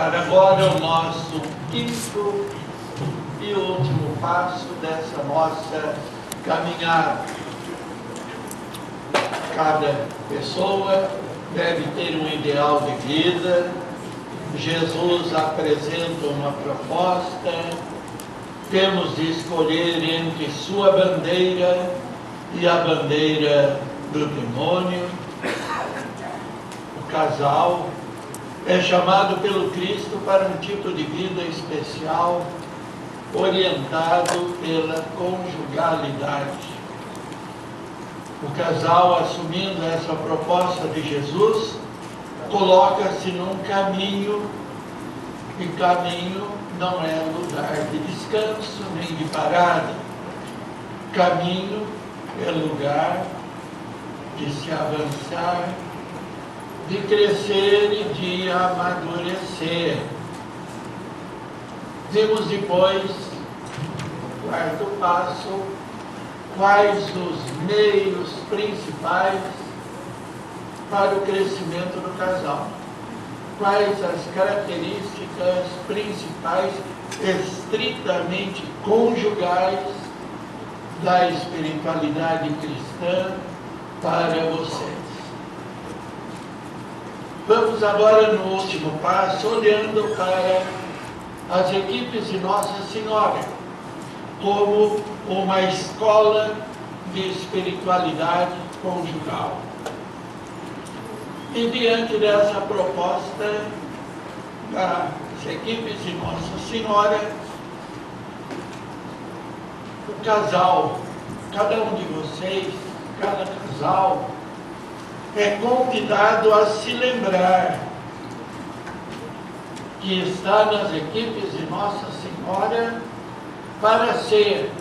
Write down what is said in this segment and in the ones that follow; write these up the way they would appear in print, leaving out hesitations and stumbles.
começar agora o nosso quinto e último passo dessa nossa caminhada. Cada pessoa deve ter um ideal de vida. Jesus apresenta uma proposta. Temos de escolher entre sua bandeira e a bandeira do demônio. O casal é chamado pelo Cristo para um tipo de vida especial, orientado pela conjugalidade. O casal, assumindo essa proposta de Jesus, coloca-se num caminho, e caminho não é lugar de descanso nem de parada. Caminho é lugar de se avançar, de crescer e de amadurecer. Vimos depois, quarto passo, quais os meios principais para o crescimento do casal. Quais as características principais, estritamente conjugais, da espiritualidade cristã para vocês. Vamos agora no último passo, olhando para as equipes de Nossa Senhora, como uma escola de espiritualidade conjugal. E diante dessa proposta das equipes de Nossa Senhora, o casal, cada um de vocês, cada casal, é convidado a se lembrar que está nas equipes de Nossa Senhora para ser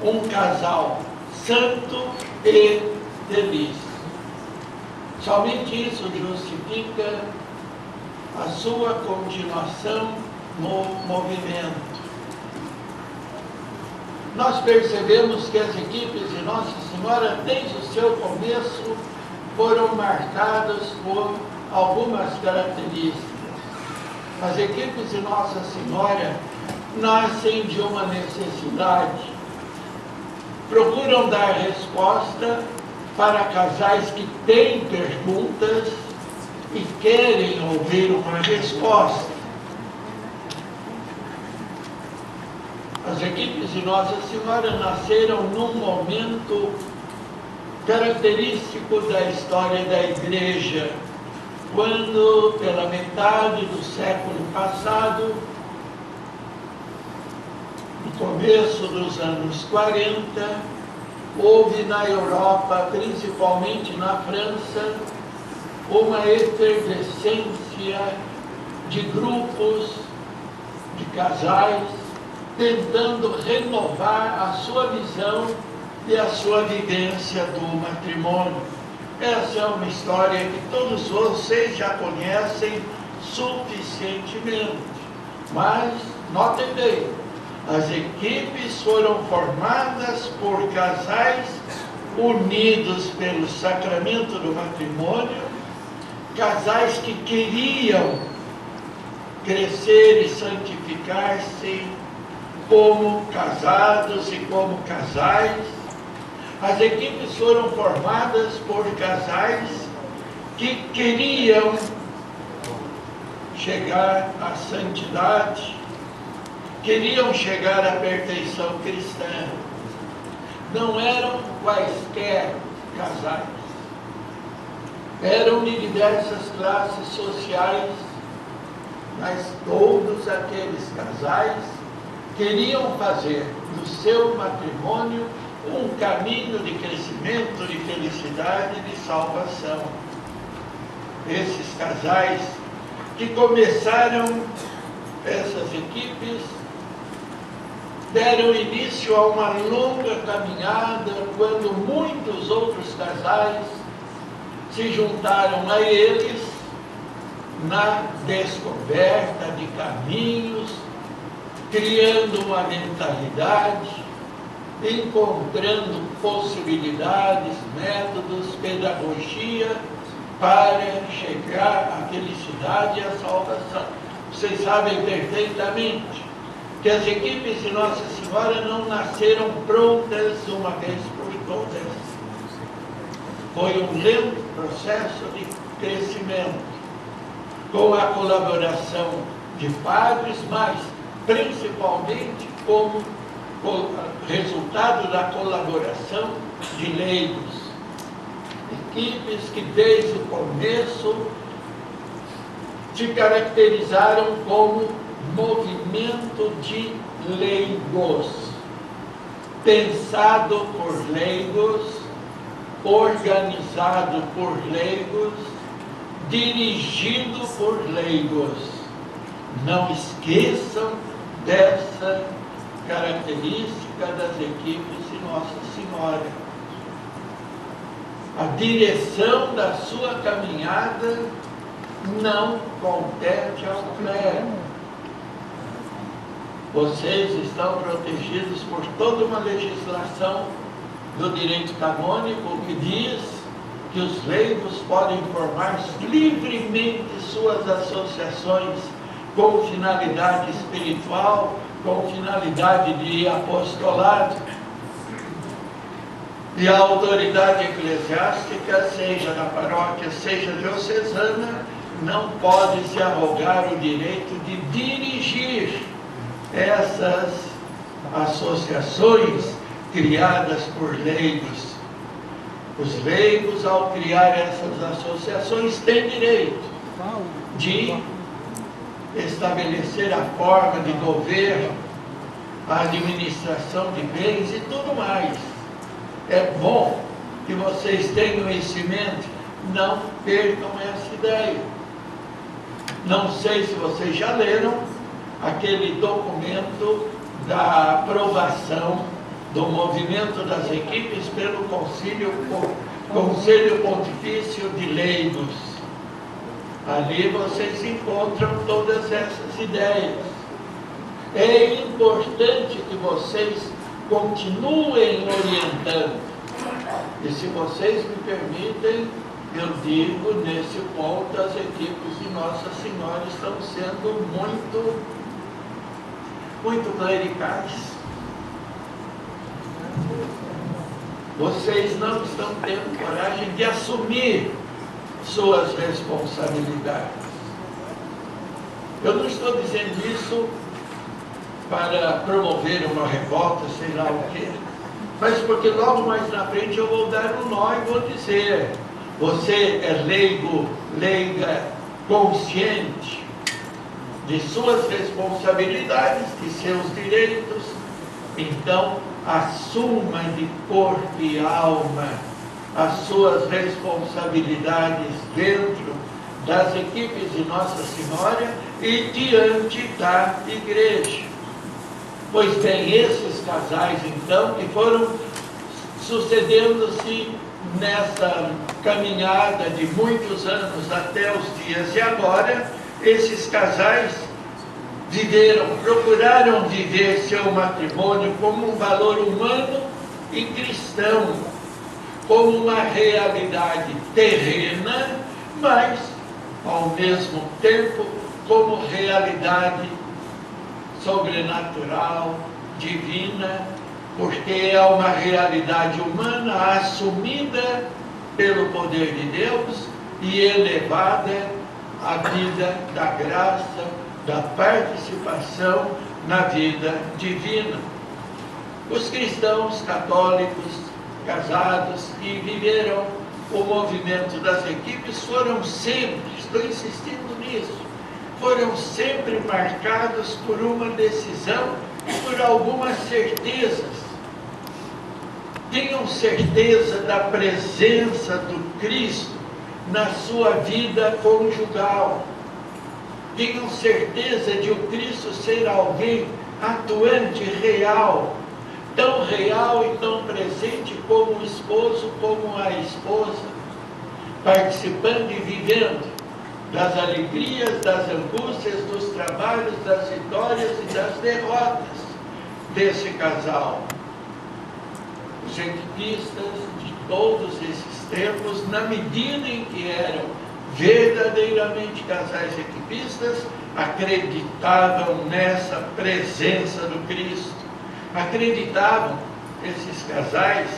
um casal santo e feliz. Somente isso justifica a sua continuação no movimento. Nós percebemos que as equipes de Nossa Senhora, desde o seu começo, foram marcadas por algumas características. As equipes de Nossa Senhora nascem de uma necessidade, procuram dar resposta para casais que têm perguntas e querem ouvir uma resposta. As equipes de Nossa Senhora nasceram num momento característico da história da Igreja, quando, pela metade do século passado, no começo dos anos 40, houve na Europa, principalmente na França, uma efervescência de grupos, de casais, tentando renovar a sua visão e a sua vivência do matrimônio. Essa é uma história que todos vocês já conhecem suficientemente. Mas, notem bem, as equipes foram formadas por casais unidos pelo sacramento do matrimônio, casais que queriam crescer e santificar-se como casados e como casais. As equipes foram formadas por casais que queriam chegar à santidade, queriam chegar à perfeição cristã. Não eram quaisquer casais. Eram de diversas classes sociais, mas todos aqueles casais queriam fazer do seu matrimônio um caminho de crescimento, de felicidade, de salvação. Esses casais que começaram essas equipes deram início a uma longa caminhada, quando muitos outros casais se juntaram a eles na descoberta de caminhos, criando uma mentalidade, encontrando possibilidades, métodos, pedagogia para chegar à felicidade e à salvação. Vocês sabem perfeitamente que as equipes de Nossa Senhora não nasceram prontas uma vez por todas. Foi um lento processo de crescimento, com a colaboração de padres, mas principalmente como resultado da colaboração de leigos. Equipes que desde o começo se caracterizaram como movimento de leigos, pensado por leigos, organizado por leigos, dirigido por leigos. Não esqueçam dessa característica das equipes de Nossa Senhora. A direção da sua caminhada não compete ao clero. Vocês estão protegidos por toda uma legislação do direito canônico que diz que os leigos podem formar livremente suas associações com finalidade espiritual, com finalidade de apostolado. E a autoridade eclesiástica, seja na paróquia, seja diocesana, não pode se arrogar o direito de dirigir essas associações criadas por leigos. Os leigos, ao criar essas associações, têm direito de estabelecer a forma de governo, a administração de bens e tudo mais. É bom que vocês tenham isso em mente, não percam essa ideia. Não sei se vocês já leram aquele documento da aprovação do movimento das equipes pelo Conselho Pontifício de Leigos. Ali vocês encontram todas essas ideias. É importante que vocês continuem orientando. E se vocês me permitem, eu digo, nesse ponto, as equipes de Nossa Senhora estão sendo muito clericais. Vocês não estão tendo coragem de assumir suas responsabilidades. Eu não estou dizendo isso para promover uma revolta, sei lá o quê, mas porque logo mais na frente eu vou dar um nó e vou dizer: você é leigo, leiga, consciente de suas responsabilidades, de seus direitos, então assuma de corpo e alma as suas responsabilidades dentro das equipes de Nossa Senhora e diante da Igreja. Pois bem, esses casais, então, que foram sucedendo-se nessa caminhada de muitos anos até os dias de agora, esses casais procuraram viver seu matrimônio como um valor humano e cristão, como uma realidade terrena, mas, ao mesmo tempo, como realidade sobrenatural, divina, porque é uma realidade humana assumida pelo poder de Deus e elevada à vida da graça, da participação na vida divina. Os cristãos católicos casados que viveram o movimento das equipes foram sempre, estou insistindo nisso, foram sempre marcados por uma decisão e por algumas certezas. Tenham certeza da presença do Cristo na sua vida conjugal. Tenham certeza de o Cristo ser alguém atuante, real, tão real e tão presente como o esposo, como a esposa, participando e vivendo das alegrias, das angústias, dos trabalhos, das vitórias e das derrotas desse casal. Os equipistas de todos esses tempos, na medida em que eram verdadeiramente casais equipistas, acreditavam nessa presença do Cristo. Acreditavam, esses casais,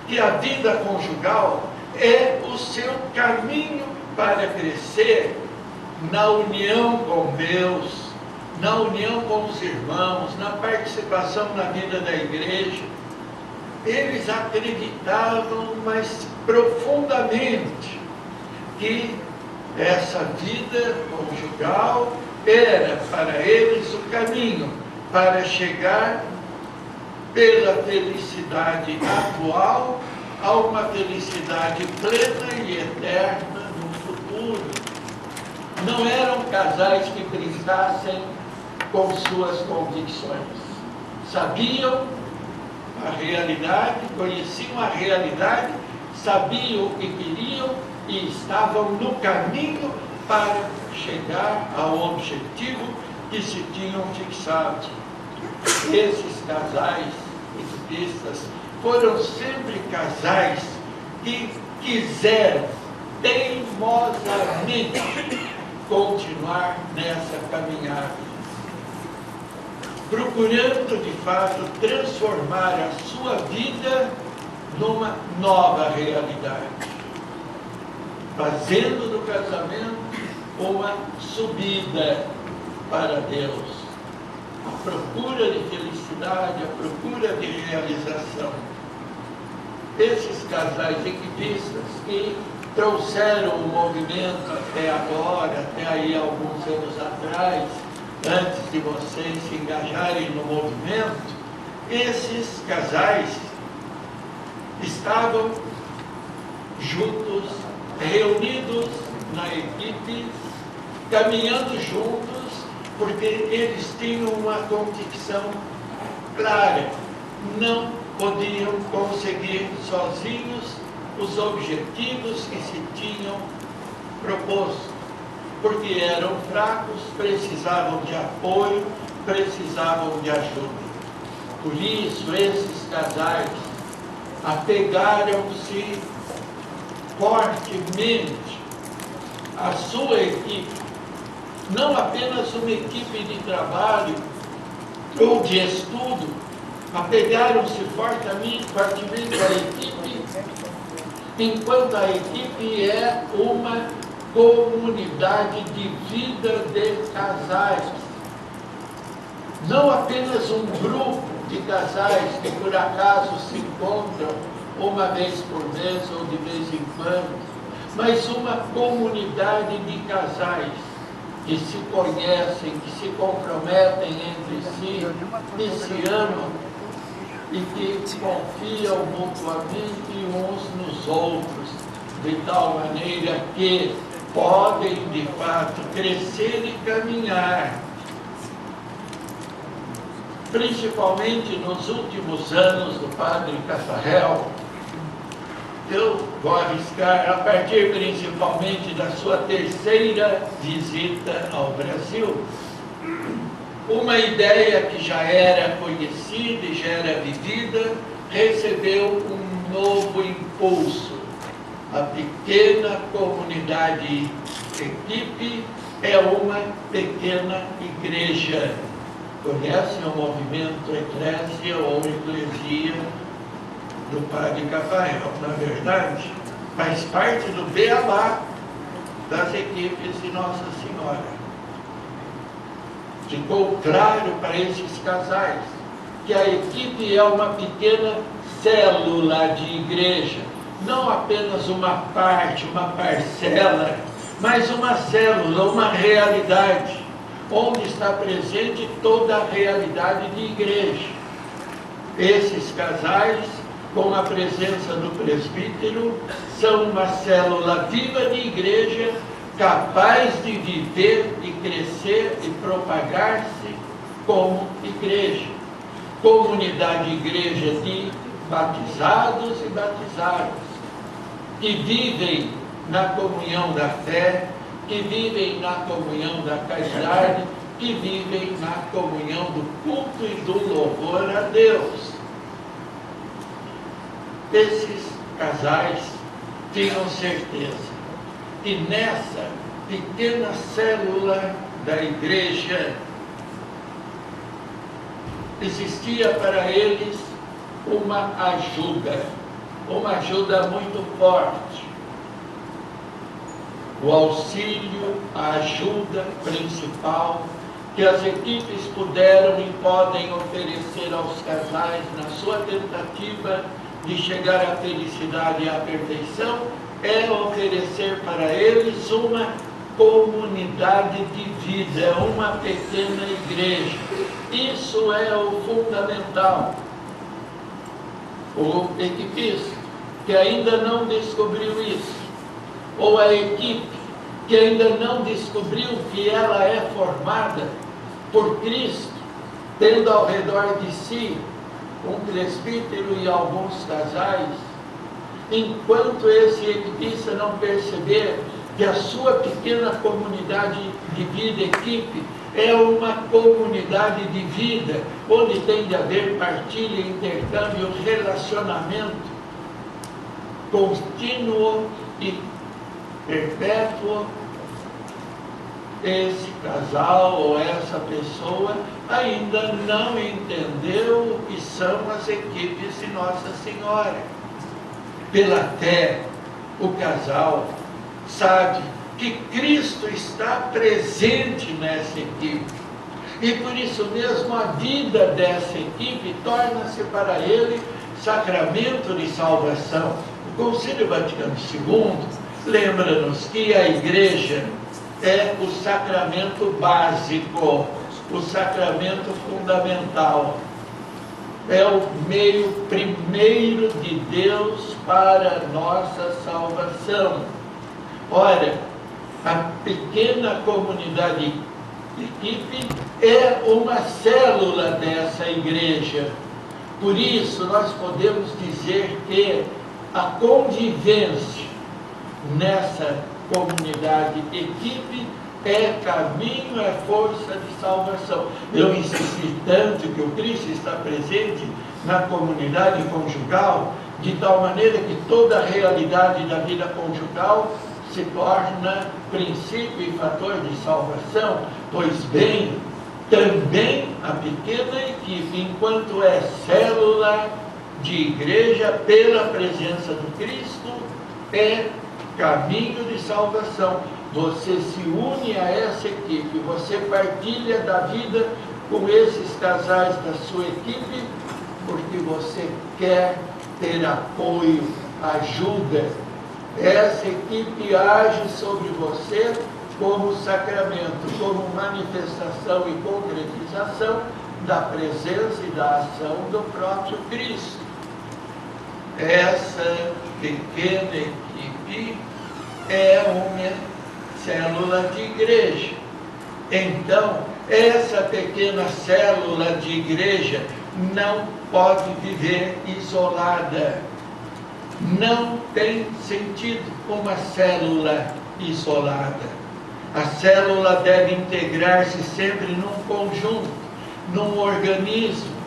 que a vida conjugal é o seu caminho para crescer na união com Deus, na união com os irmãos, na participação na vida da igreja. Eles acreditavam, mas profundamente, que essa vida conjugal era para eles o caminho para chegar pela felicidade atual a uma felicidade plena e eterna no futuro. Não eram casais que brincassem com suas convicções. Sabiam a realidade, conheciam a realidade, sabiam o que queriam e estavam no caminho para chegar ao objetivo que se tinham fixado. Esses casais equipistas foram sempre casais que quiseram teimosamente continuar nessa caminhada, procurando de fato transformar a sua vida numa nova realidade, fazendo do casamento uma subida para Deus, a procura de felicidade, a procura de realização. Esses casais equipistas que trouxeram o movimento até agora, até aí alguns anos atrás, antes de vocês se engajarem no movimento, esses casais estavam juntos, reunidos na equipe, caminhando juntos, porque eles tinham uma convicção clara: não podiam conseguir sozinhos os objetivos que se tinham proposto, porque eram fracos, precisavam de apoio, precisavam de ajuda. Por isso, esses casais apegaram-se fortemente à sua equipe, não apenas uma equipe de trabalho ou de estudo, apegaram-se fortemente à equipe, enquanto a equipe é uma comunidade de vida de casais. Não apenas um grupo de casais que por acaso se encontram uma vez por mês ou de vez em quando, mas uma comunidade de casais que se conhecem, que se comprometem entre si, que se amam e que confiam mutuamente uns nos outros, de tal maneira que podem, de fato, crescer e caminhar. Principalmente nos últimos anos do padre Cafarel, eu vou arriscar, a partir principalmente da sua terceira visita ao Brasil, uma ideia que já era conhecida e já era vivida, recebeu um novo impulso. A pequena comunidade equipe é uma pequena igreja. Conhecem o movimento Eclésia ou Eclesia do padre Cafarel? Na verdade, faz parte do beabá das equipes de Nossa Senhora. Ficou claro para esses casais que a equipe é uma pequena célula de igreja, não apenas uma parte, uma parcela, mas uma célula, uma realidade, onde está presente toda a realidade de igreja. Esses casais, com a presença do presbítero, são uma célula viva de igreja, capaz de viver e crescer e propagar-se como igreja. Comunidade igreja de batizados e batizadas, que vivem na comunhão da fé, que vivem na comunhão da caridade, que vivem na comunhão do culto e do louvor a Deus. Esses casais tinham certeza que nessa pequena célula da igreja, existia para eles uma ajuda muito forte. O auxílio, a ajuda principal que as equipes puderam e podem oferecer aos casais na sua tentativa de chegar à felicidade e à perfeição é oferecer para eles uma comunidade de vida, uma pequena igreja. Isso é o fundamental. O equipista que ainda não descobriu isso, ou a equipe que ainda não descobriu que ela é formada por Cristo, tendo ao redor de si um presbítero e alguns casais, enquanto esse equipista não perceber que a sua pequena comunidade de vida, equipe, é uma comunidade de vida, onde tem de haver partilha, intercâmbio, relacionamento contínuo e perpétuo, esse casal ou essa pessoa ainda não entendeu o que são as equipes de Nossa Senhora. Pela fé, o casal sabe que Cristo está presente nessa equipe. E por isso mesmo a vida dessa equipe torna-se para ele sacramento de salvação. O Concílio Vaticano II lembra-nos que a igreja é o sacramento básico, o sacramento fundamental. É o meio primeiro de Deus para a nossa salvação. Ora, a pequena comunidade equipe é uma célula dessa igreja. Por isso, nós podemos dizer que a convivência nessa comunidade equipe é caminho, é força de salvação. Eu insisti tanto que o Cristo está presente na comunidade conjugal, de tal maneira que toda a realidade da vida conjugal se torna princípio e fator de salvação. Pois bem, também a pequena equipe, enquanto é célula de igreja pela presença do Cristo, é caminho de salvação. Você se une a essa equipe, você partilha da vida com esses casais da sua equipe, porque você quer ter apoio, ajuda. Essa equipe age sobre você como sacramento, como manifestação e concretização da presença e da ação do próprio Cristo. Essa pequena equipe é uma célula de igreja. Então, essa pequena célula de igreja não pode viver isolada. Não tem sentido uma célula isolada. A célula deve integrar-se sempre num conjunto, num organismo.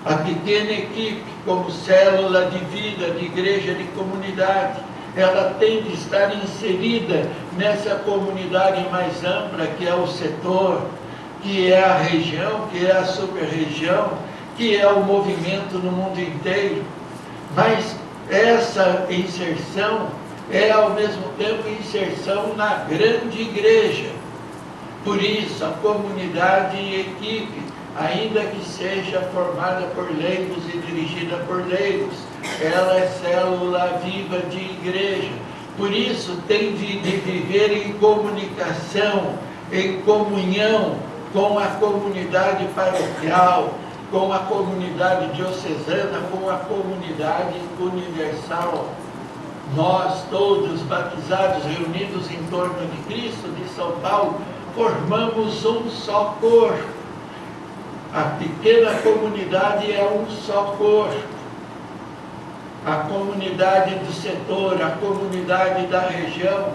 A pequena equipe, como célula de vida, de igreja, de comunidade, ela tem de estar inserida nessa comunidade mais ampla, que é o setor, que é a região, que é a super-região, que é o movimento no mundo inteiro. Mas essa inserção é, ao mesmo tempo, inserção na grande igreja. Por isso, a comunidade e equipe, ainda que seja formada por leigos e dirigida por leigos, ela é célula viva de igreja. Por isso, tem de viver em comunicação, em comunhão com a comunidade paroquial, com a comunidade diocesana, com a comunidade universal. Nós todos, batizados, reunidos em torno de Cristo, de São Paulo, formamos um só corpo. A pequena comunidade é um só corpo. A comunidade do setor, a comunidade da região,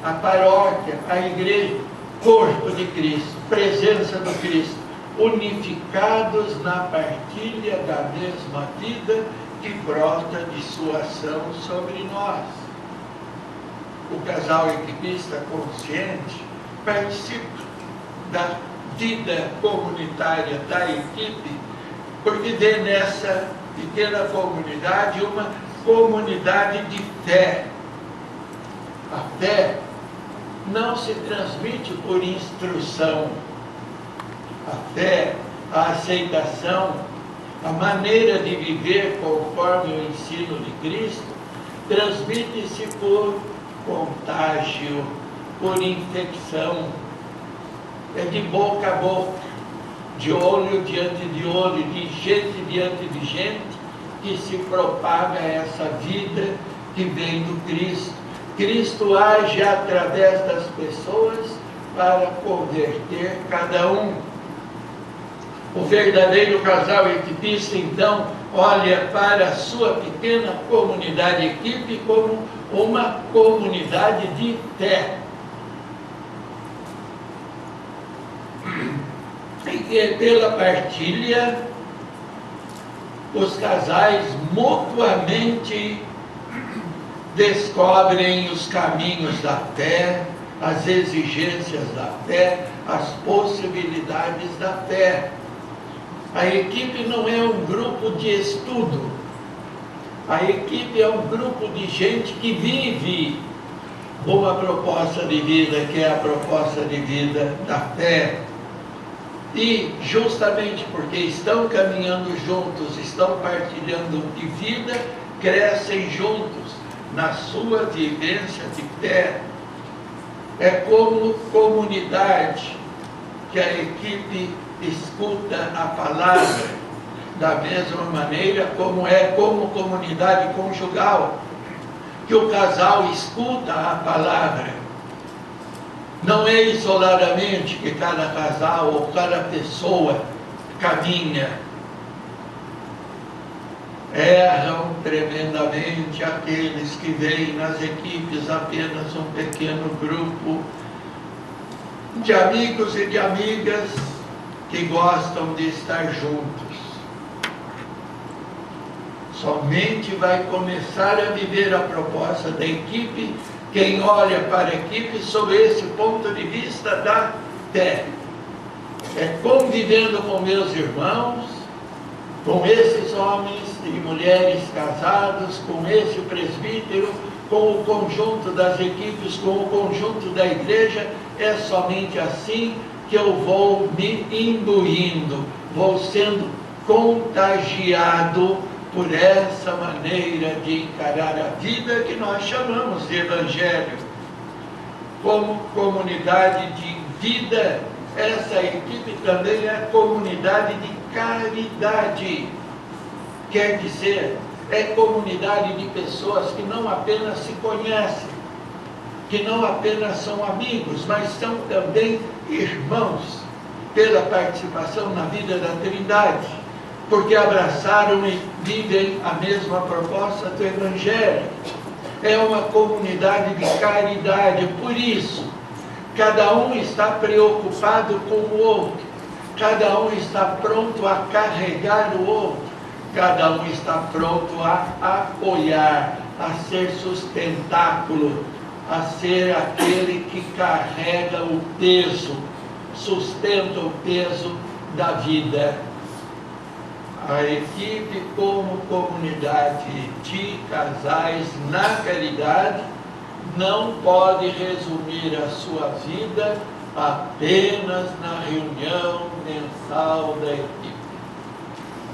a paróquia, a igreja, corpo de Cristo, presença do Cristo, unificados na partilha da mesma vida que brota de sua ação sobre nós. O casal equipista consciente participo da vida comunitária da equipe, porque vê nessa pequena comunidade uma comunidade de fé. A fé não se transmite por instrução. A fé, a aceitação, a maneira de viver conforme o ensino de Cristo, transmite-se por contágio, por infecção. É de boca a boca, de olho diante de olho, de gente diante de gente, que se propaga essa vida que vem do Cristo. Cristo age através das pessoas para converter cada um. O verdadeiro casal equipista, então, olha para a sua pequena comunidade equipe como uma comunidade de fé. E que pela partilha, os casais mutuamente descobrem os caminhos da fé, as exigências da fé, as possibilidades da fé. A equipe não é um grupo de estudo. A equipe é um grupo de gente que vive uma proposta de vida, que é a proposta de vida da fé. E justamente porque estão caminhando juntos, estão partilhando de vida, crescem juntos na sua vivência de fé. É como comunidade que a equipe escuta a palavra, da mesma maneira como é como comunidade conjugal, que o casal escuta a palavra. Não é isoladamente que cada casal ou cada pessoa caminha. Erram tremendamente aqueles que veem nas equipes apenas um pequeno grupo de amigos e de amigas que gostam de estar juntos. Somente vai começar a viver a proposta da equipe quem olha para a equipe sob esse ponto de vista da fé. É convivendo com meus irmãos, com esses homens e mulheres casados, com esse presbítero, com o conjunto das equipes, com o conjunto da igreja. É somente assim que eu vou me imbuindo, vou sendo contagiado por essa maneira de encarar a vida que nós chamamos de Evangelho. Como comunidade de vida, essa equipe também é comunidade de caridade. Quer dizer, é comunidade de pessoas que não apenas se conhecem, que não apenas são amigos, mas são também irmãos, pela participação na vida da Trindade, porque abraçaram e vivem a mesma proposta do Evangelho. É uma comunidade de caridade, por isso, cada um está preocupado com o outro, cada um está pronto a carregar o outro, cada um está pronto a apoiar, a ser sustentáculo, a ser aquele que carrega o peso, sustenta o peso da vida. A equipe como comunidade de casais na caridade não pode resumir a sua vida apenas na reunião mensal da equipe.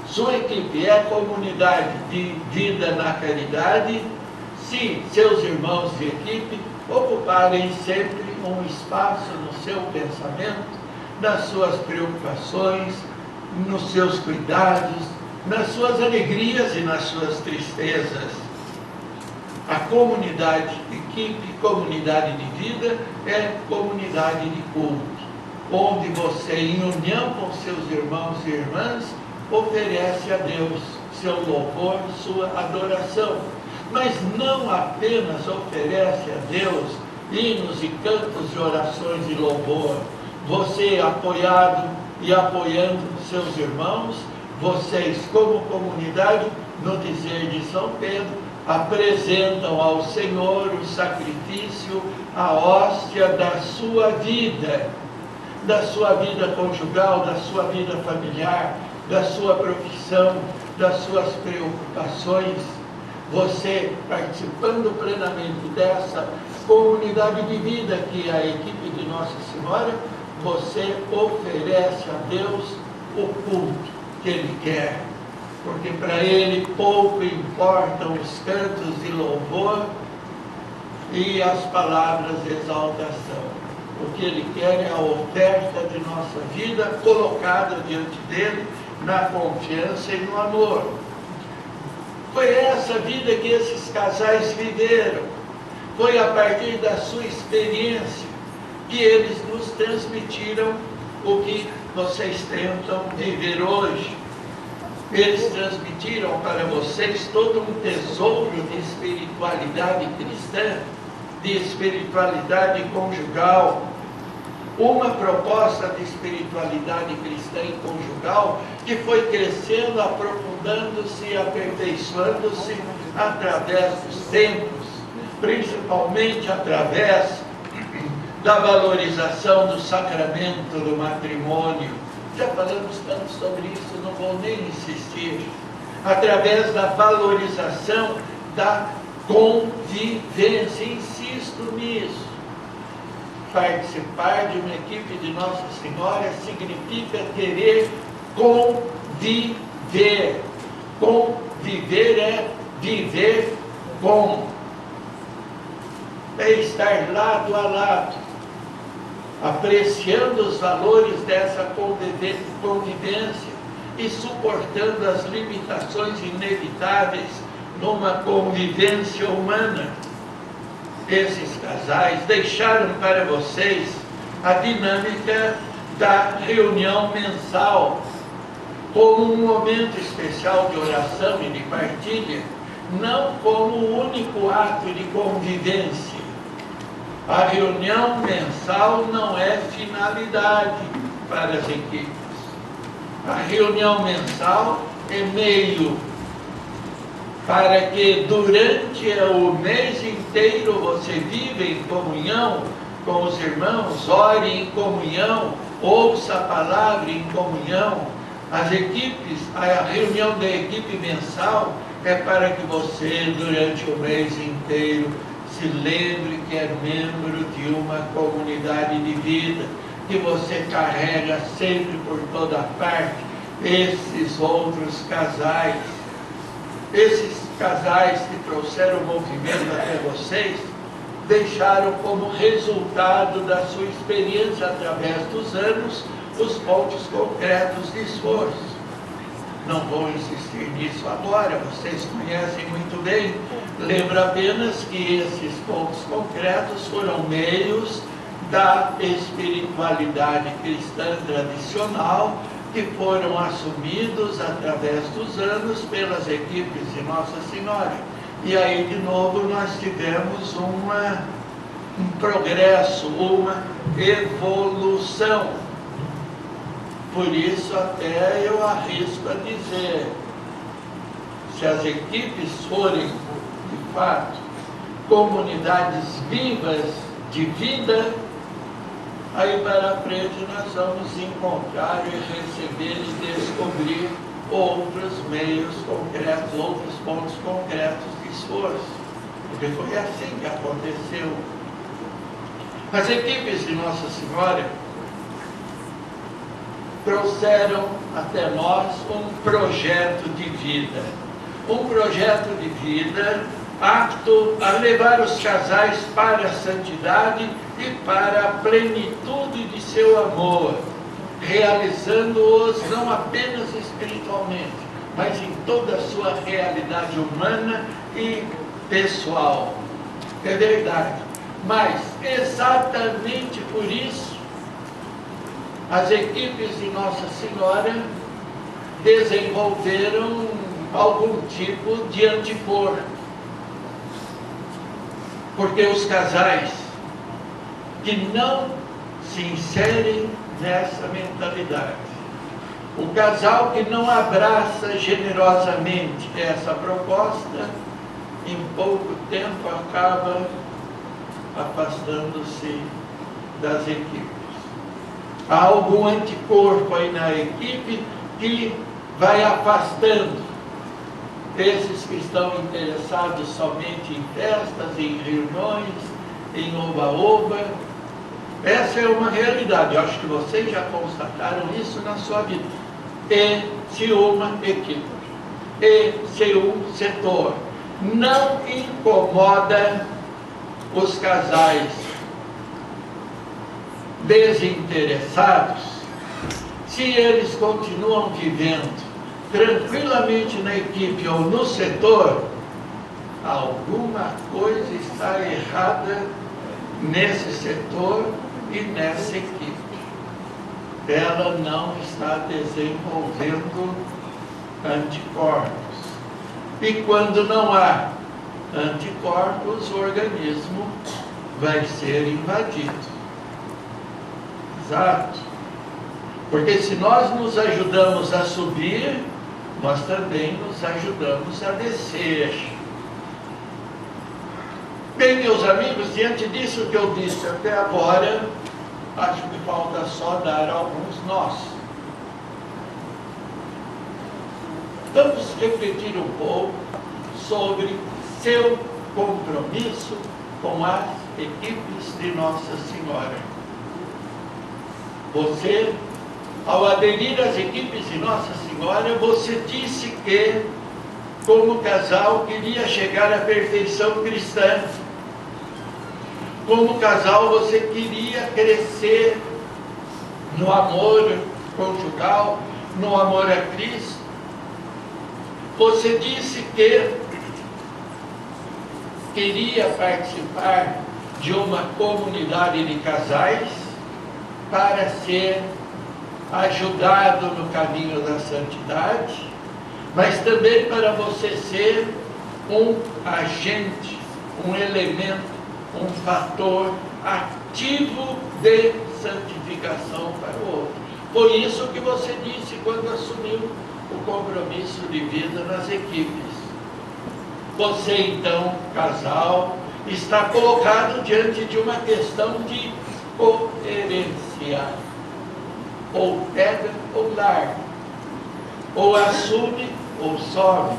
Sua equipe é comunidade de vida na caridade se seus irmãos de equipe ocuparem sempre um espaço no seu pensamento, nas suas preocupações, nos seus cuidados, nas suas alegrias e nas suas tristezas. A comunidade de equipe, comunidade de vida, é comunidade de culto, onde você, em união com seus irmãos e irmãs, oferece a Deus seu louvor, sua adoração. Mas não apenas oferece a Deus hinos e cantos de orações e louvor. Você, apoiado e apoiando seus irmãos, vocês como comunidade, no dizer de São Pedro, apresentam ao Senhor o sacrifício, a hóstia da sua vida conjugal, da sua vida familiar, da sua profissão, das suas preocupações. Você, participando plenamente dessa comunidade de vida que é a equipe de Nossa Senhora, você oferece a Deus o culto que Ele quer, porque para Ele pouco importam os cantos de louvor e as palavras de exaltação. O que Ele quer é a oferta de nossa vida colocada diante dEle na confiança e no amor. Foi essa vida que esses casais viveram. Foi a partir da sua experiência que eles nos transmitiram o que vocês tentam viver hoje. Eles transmitiram para vocês todo um tesouro de espiritualidade cristã, de espiritualidade conjugal, uma proposta de espiritualidade cristã e conjugal que foi crescendo, aprofundando-se e aperfeiçoando-se através dos tempos, principalmente através da valorização do sacramento do matrimônio. Já falamos tanto sobre isso, não vou nem insistir. Através da valorização da convivência, insisto nisso. Participar de uma equipe de Nossa Senhora significa querer conviver. Conviver é viver com. É estar lado a lado, apreciando os valores dessa convivência e suportando as limitações inevitáveis numa convivência humana. Esses casais deixaram para vocês a dinâmica da reunião mensal como um momento especial de oração e de partilha, não como o único ato de convivência. A reunião mensal não é finalidade para as equipes. A reunião mensal é meio para que durante o mês inteiro você viva em comunhão com os irmãos, ore em comunhão, ouça a palavra em comunhão. As equipes, a reunião da equipe mensal é para que você durante o mês inteiro se lembre que é membro de uma comunidade de vida, que você carrega sempre por toda parte esses outros casais. Esses casais que trouxeram o movimento até vocês, deixaram como resultado da sua experiência através dos anos, os pontos concretos de esforço. Não vou insistir nisso agora, vocês conhecem muito bem. Lembro apenas que esses pontos concretos foram meios da espiritualidade cristã tradicional, que foram assumidos através dos anos pelas equipes de Nossa Senhora. E aí, de novo, nós tivemos um progresso, uma evolução. Por isso, até eu arrisco a dizer, se as equipes forem, de fato, comunidades vivas de vida, aí para frente nós vamos encontrar e receber e descobrir outros meios concretos, outros pontos concretos de esforço. Porque foi assim que aconteceu. As equipes de Nossa Senhora trouxeram até nós um projeto de vida. Um projeto de vida apto a levar os casais para a santidade e para a plenitude de seu amor, realizando-os não apenas espiritualmente, mas em toda a sua realidade humana e pessoal. É verdade. Mas, exatamente por isso, as equipes de Nossa Senhora desenvolveram algum tipo de anticorpo. Porque os casais que não se inserem nessa mentalidade, o casal que não abraça generosamente essa proposta, em pouco tempo acaba afastando-se das equipes. Há algum anticorpo aí na equipe que vai afastando esses que estão interessados somente em festas, em reuniões, em oba-oba. Essa é uma realidade. Eu acho que vocês já constataram isso na sua vida. E se uma equipe, e se um setor não incomoda os casais desinteressados, se eles continuam vivendo tranquilamente na equipe ou no setor, alguma coisa está errada nesse setor e nessa equipe. Ela não está desenvolvendo anticorpos. E quando não há anticorpos, o organismo vai ser invadido. Exato. Porque se nós nos ajudamos a subir, nós também nos ajudamos a descer. Bem, meus amigos, diante disso que eu disse até agora, acho que falta só dar alguns nós. Vamos refletir um pouco sobre seu compromisso com as equipes de Nossa Senhora. Você, ao aderir às equipes de Nossa Senhora, você disse que, como casal, queria chegar à perfeição cristã. Como casal, você queria crescer no amor conjugal, no amor a Cristo. Você disse que queria participar de uma comunidade de casais para ser ajudado no caminho da santidade, mas também para você ser um agente, um elemento, um fator ativo de santificação para o outro. Foi isso que você disse quando assumiu o compromisso de vida nas equipes. Você então, casal, está colocado diante de uma questão de coerência. Ou pega ou larga, ou assume ou some,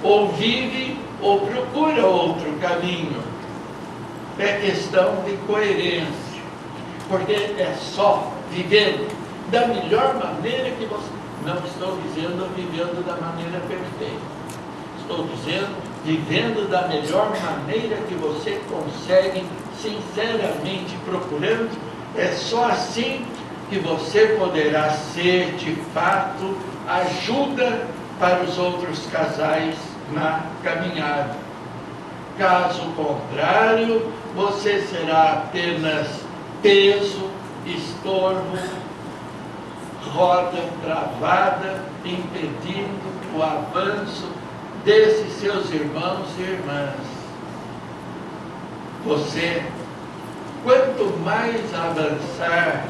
ou vive ou procura outro caminho. É questão de coerência, porque é só vivendo da melhor maneira que você... Não estou dizendo vivendo da maneira perfeita, estou dizendo vivendo da melhor maneira que você consegue, sinceramente procurando. É só assim que você poderá ser, de fato, ajuda para os outros casais na caminhada. Caso contrário, você será apenas peso, estorvo, roda travada, impedindo o avanço desses seus irmãos e irmãs. Você, quanto mais avançar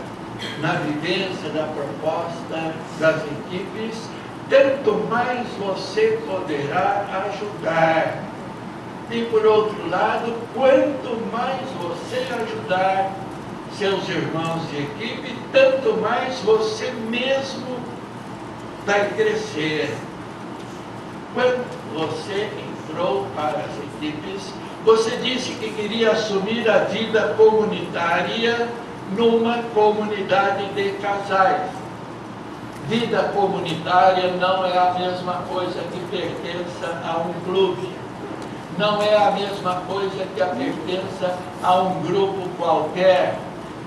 na vivência da proposta das equipes, tanto mais você poderá ajudar. E por outro lado, quanto mais você ajudar seus irmãos de equipe, tanto mais você mesmo vai crescer. Quando você entrou para as equipes, você disse que queria assumir a vida comunitária numa comunidade de casais. Vida comunitária não é a mesma coisa que pertença a um clube. Não é a mesma coisa que a pertença a um grupo qualquer.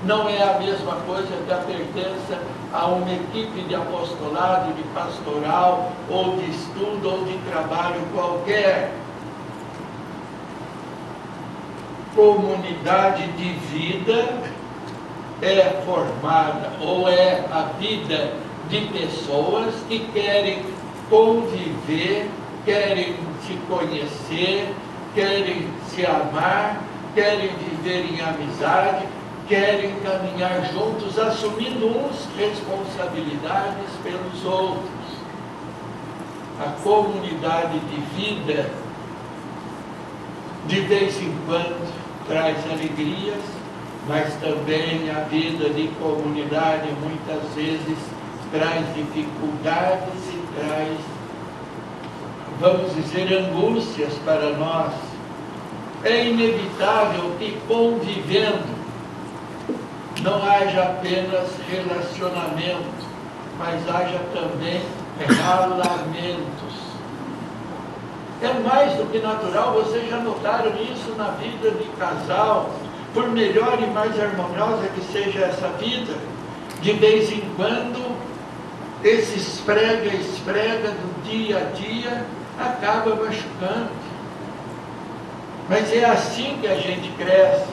Não é a mesma coisa que a pertença a uma equipe de apostolado, de pastoral, ou de estudo, ou de trabalho qualquer. Comunidade de vida é formada, ou é a vida de pessoas que querem conviver, querem se conhecer, querem se amar, querem viver em amizade, querem caminhar juntos, assumindo uns responsabilidades pelos outros. A comunidade de vida de vez em quando traz alegrias, mas também a vida de comunidade muitas vezes traz dificuldades e traz, vamos dizer, angústias para nós. É inevitável que, convivendo, não haja apenas relacionamento, mas haja também ralamentos. É mais do que natural, vocês já notaram isso na vida de casal, por melhor e mais harmoniosa que seja essa vida, de vez em quando, esse esfrega do dia a dia acaba machucando. Mas é assim que a gente cresce,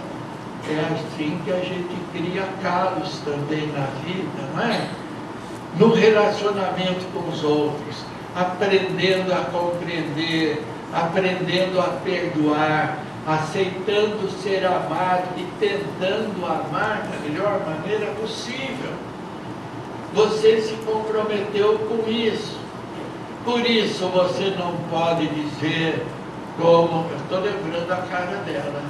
é assim que a gente cria calos também na vida, não é? No relacionamento com os outros, aprendendo a compreender, aprendendo a perdoar, aceitando ser amado e tentando amar da melhor maneira possível. Você se comprometeu com isso. Por isso você não pode dizer, como, eu estou lembrando a cara dela,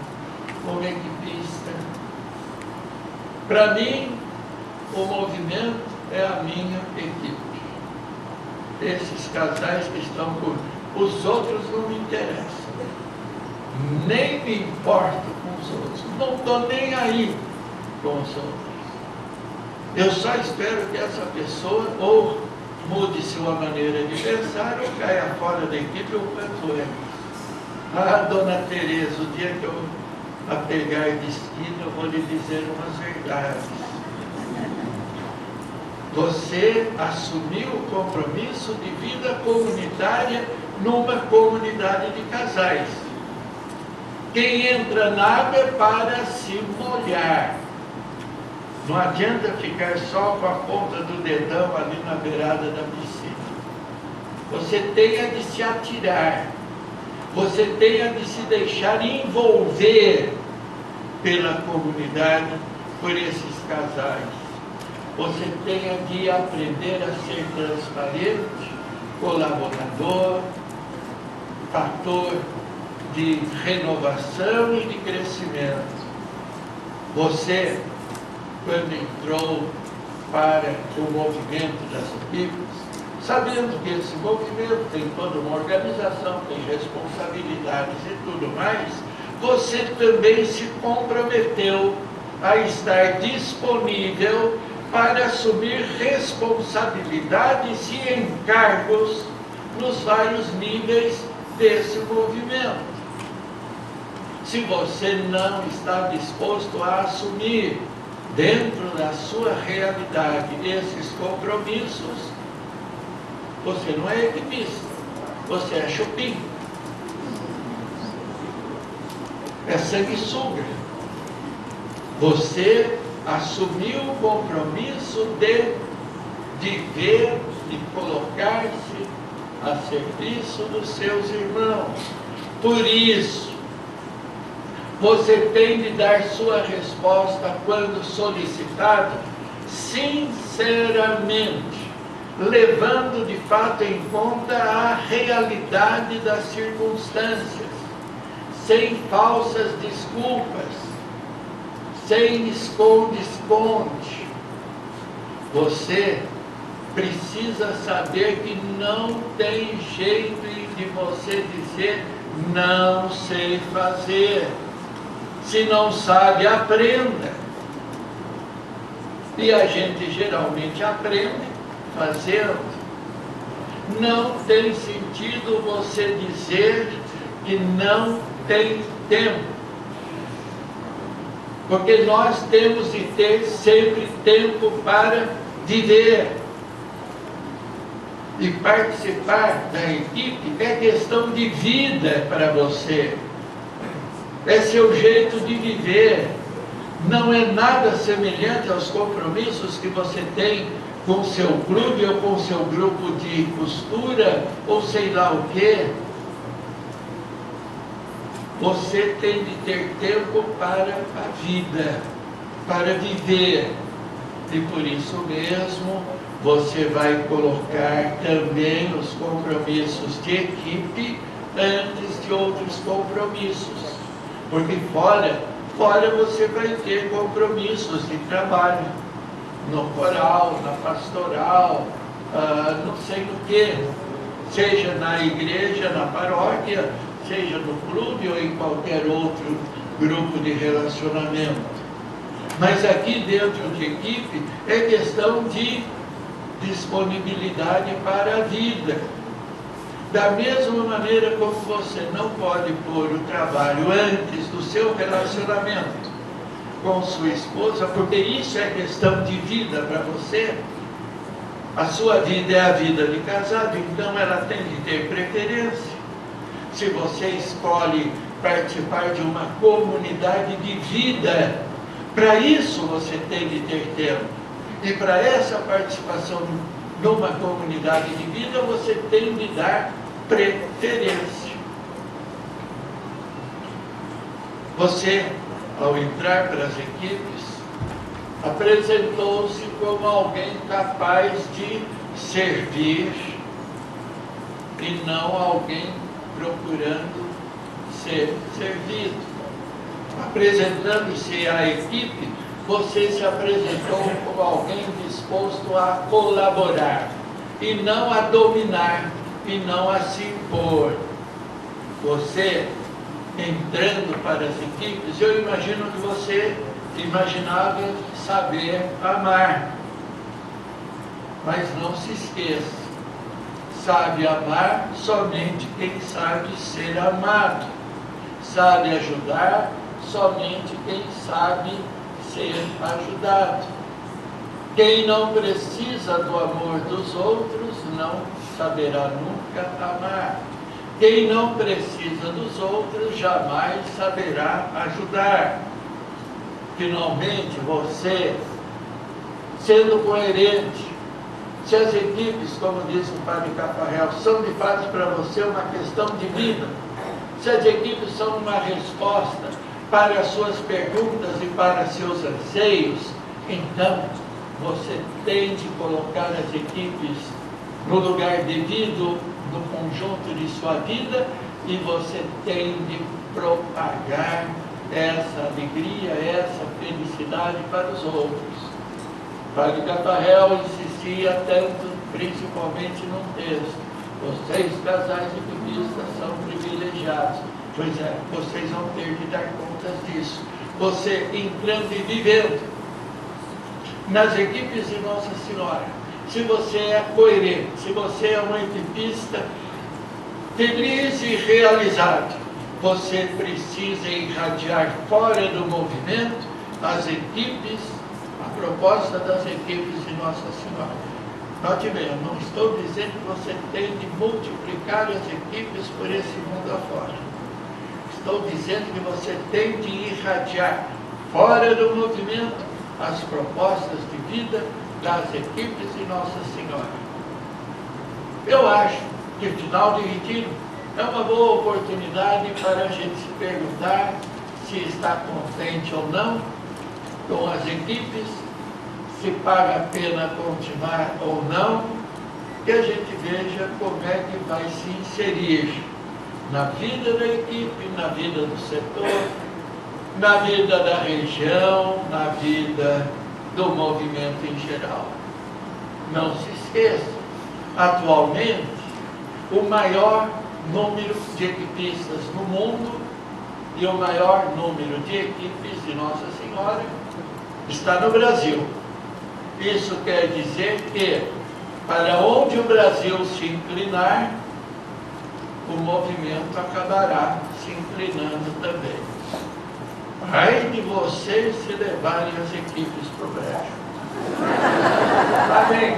como equipista. Para mim, o movimento é a minha equipe. Esses casais que estão por... Os outros não me interessam. Nem me importo com os outros. Não estou nem aí com os outros. Eu só espero que essa pessoa ou mude sua maneira de pensar ou caia fora da equipe ou quanto é. Ah, Dona Tereza, o dia que eu a pegar de esquina, eu vou lhe dizer umas verdades. Você assumiu o compromisso de vida comunitária numa comunidade de casais. Quem entra na água é para se molhar. Não adianta ficar só com a ponta do dedão ali na beirada da piscina. Você tem de se atirar. Você tem de se deixar envolver pela comunidade, por esses casais. Você tem de aprender a ser transparente, colaborador, fator de renovação e de crescimento. Você, quando entrou para o movimento das equipes, sabendo que esse movimento tem toda uma organização, tem responsabilidades e tudo mais, você também se comprometeu a estar disponível para assumir responsabilidades e encargos nos vários níveis desse movimento. Se você não está disposto a assumir dentro da sua realidade esses compromissos, você não é equipista, você é chupim, é sanguessuga. Você assumiu o compromisso de viver e colocar-se a serviço dos seus irmãos. Por isso, você tem de dar sua resposta quando solicitado, sinceramente, levando de fato em conta a realidade das circunstâncias, sem falsas desculpas, sem esconde-esconde. Você precisa saber que não tem jeito de você dizer não sei fazer. Se não sabe, aprenda. E a gente geralmente aprende fazendo. Não tem sentido você dizer que não tem tempo. Porque nós temos de ter sempre tempo para viver. E participar da equipe é questão de vida para você. É seu jeito de viver. Não é nada semelhante aos compromissos que você tem com o seu clube ou com o seu grupo de costura ou sei lá o quê. Você tem de ter tempo para a vida, para viver. E por isso mesmo, você vai colocar também os compromissos de equipe antes de outros compromissos. Porque fora você vai ter compromissos de trabalho, no coral, na pastoral, não sei no que, seja na igreja, na paróquia, seja no clube ou em qualquer outro grupo de relacionamento. Mas aqui dentro de equipe é questão de disponibilidade para a vida. Da mesma maneira como você não pode pôr o trabalho antes do seu relacionamento com sua esposa, porque isso é questão de vida para você. A sua vida é a vida de casado, então ela tem de ter preferência. Se você escolhe participar de uma comunidade de vida, para isso você tem de ter tempo. E para essa participação numa comunidade de vida, você tem de dar preferência. Você, ao entrar para as equipes, apresentou-se como alguém capaz de servir e não alguém procurando ser servido. Apresentando-se à equipe, você se apresentou como alguém disposto a colaborar e não a dominar e não a se impor. Você, entrando para as equipes, eu imagino que você imaginava saber amar. Mas não se esqueça, sabe amar somente quem sabe ser amado. Sabe ajudar somente quem sabe ser ajudado. Quem não precisa do amor dos outros não saberá nunca amar. Quem não precisa dos outros jamais saberá ajudar. Finalmente, você, sendo coerente, se as equipes, como disse o padre Cafarel, são de fato para você uma questão de vida, se as equipes são uma resposta para as suas perguntas e para seus anseios, então você tem de colocar as equipes no lugar devido no conjunto de sua vida e você tem de propagar essa alegria, essa felicidade para os outros. Padre Cafarel insistia tanto, principalmente num texto: vocês, casais equipistas, são privilegiados. Pois é, vocês vão ter de dar contas disso. Você entrando e vivendo nas equipes de Nossa Senhora, se você é coerente, se você é um equipista feliz e realizado, você precisa irradiar fora do movimento as equipes, a proposta das equipes de Nossa Senhora. Note bem, eu não estou dizendo que você tem de multiplicar as equipes por esse mundo afora. Estou dizendo que você tem de irradiar fora do movimento as propostas de vida das equipes de Nossa Senhora. Eu acho que o final de retiro é uma boa oportunidade para a gente se perguntar se está contente ou não com as equipes, se paga a pena continuar ou não, que a gente veja como é que vai se inserir na vida da equipe, na vida do setor, na vida da região, na vida do movimento em geral. Não se esqueça, atualmente, o maior número de equipistas no mundo e o maior número de equipes de Nossa Senhora está no Brasil. Isso quer dizer que, para onde o Brasil se inclinar, o movimento acabará se inclinando também. Ai de vocês se levarem as equipes para o brejo. Amém.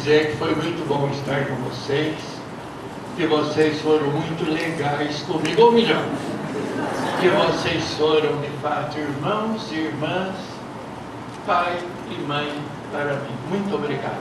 dizer que foi muito bom estar com vocês, que vocês foram muito legais comigo, ou melhor, que vocês foram de fato irmãos e irmãs, pai e mãe para mim. Muito obrigado.